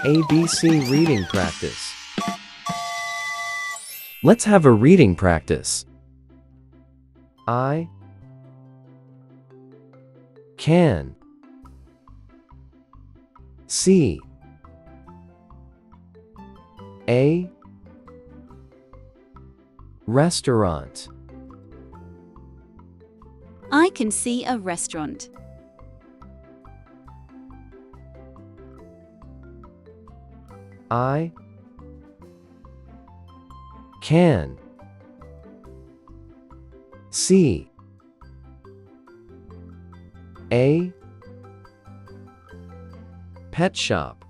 ABC reading practice. Let's have a reading practice. I can see a restaurant. I can see a restaurant. I can see a pet shop.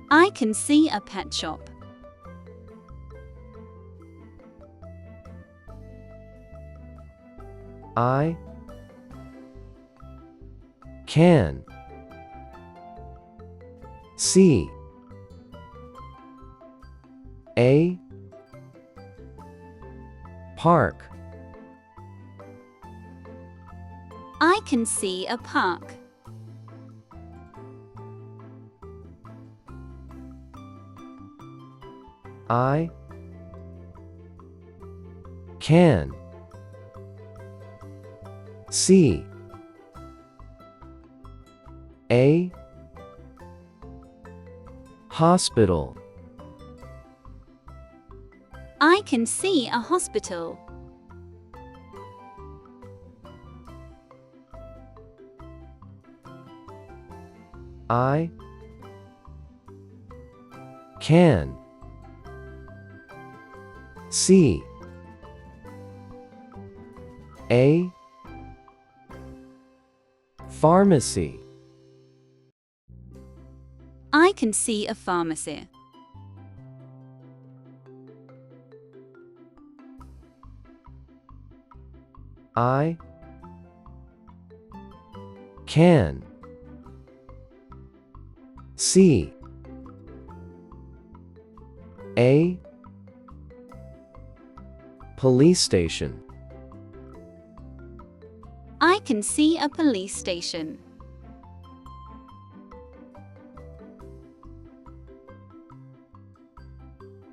I can see a pet shop. I can see a park. I can see a park. I can see a hospital. I can see a hospital. I can see a pharmacy. I can see a pharmacy. I can see a police station. I can see a police station.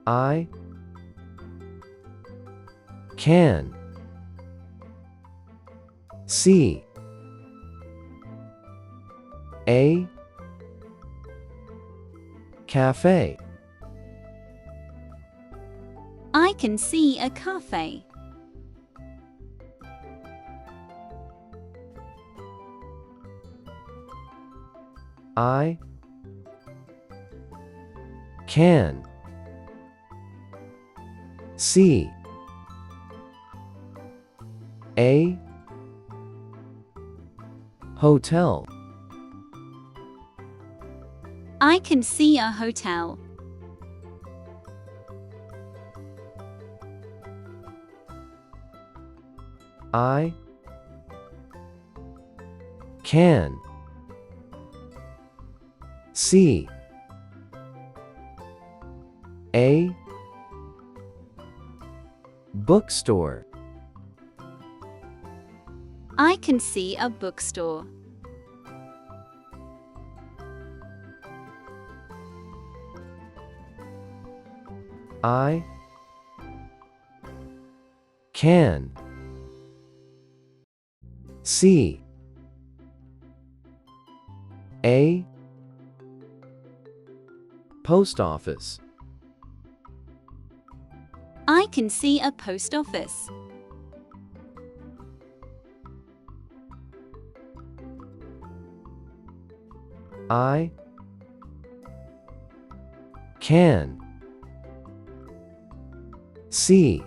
I can see a cafe. I can see a cafe. I can see a hotel. I can see a hotel. I can see a bookstore. I can see a bookstore. I can see a post office. I can see a post office. I can see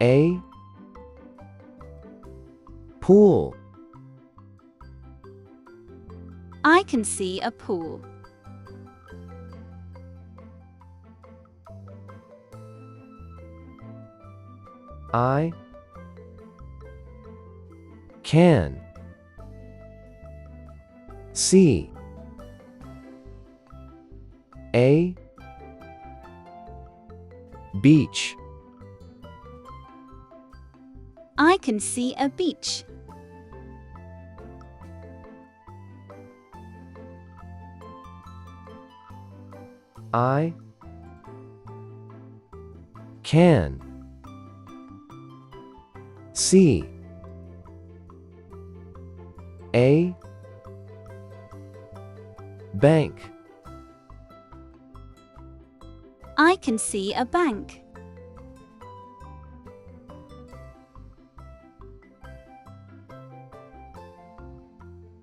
a pool. I can see a pool. I can see a beach. I can see a beach. I can see a bank. I can see a bank.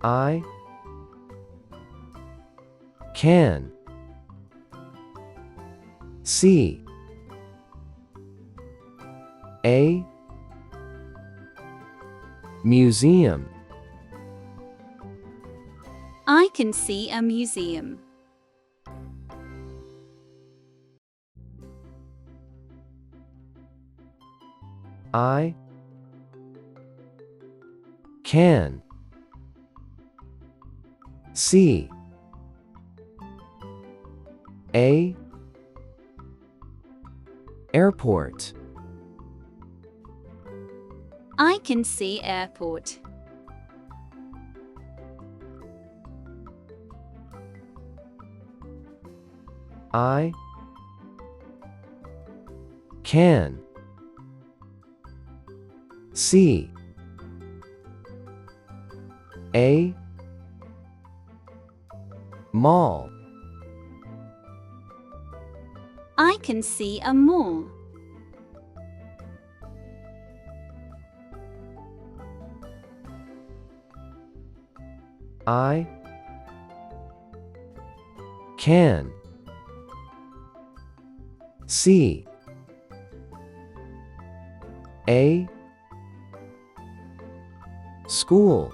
I can see a museum. I can see a museum. I can see a airport. I can see airport. I can see a mall. I can see a mall. I can see a school.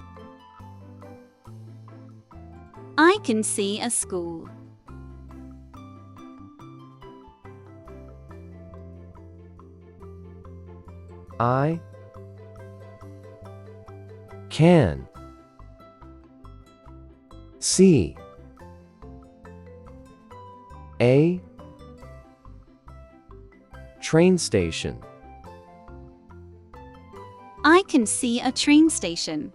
I can see a school. I can see a train station. I can see a train station.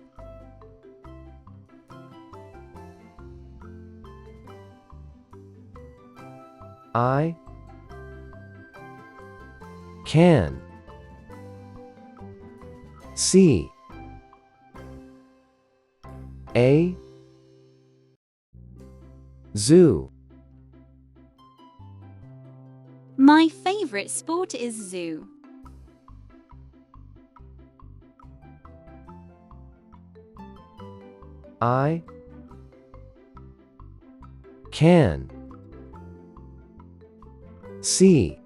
I can see a zoo. My favorite sport is zoo. I can see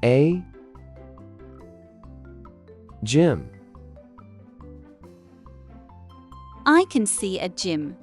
a gym. I can see a gym.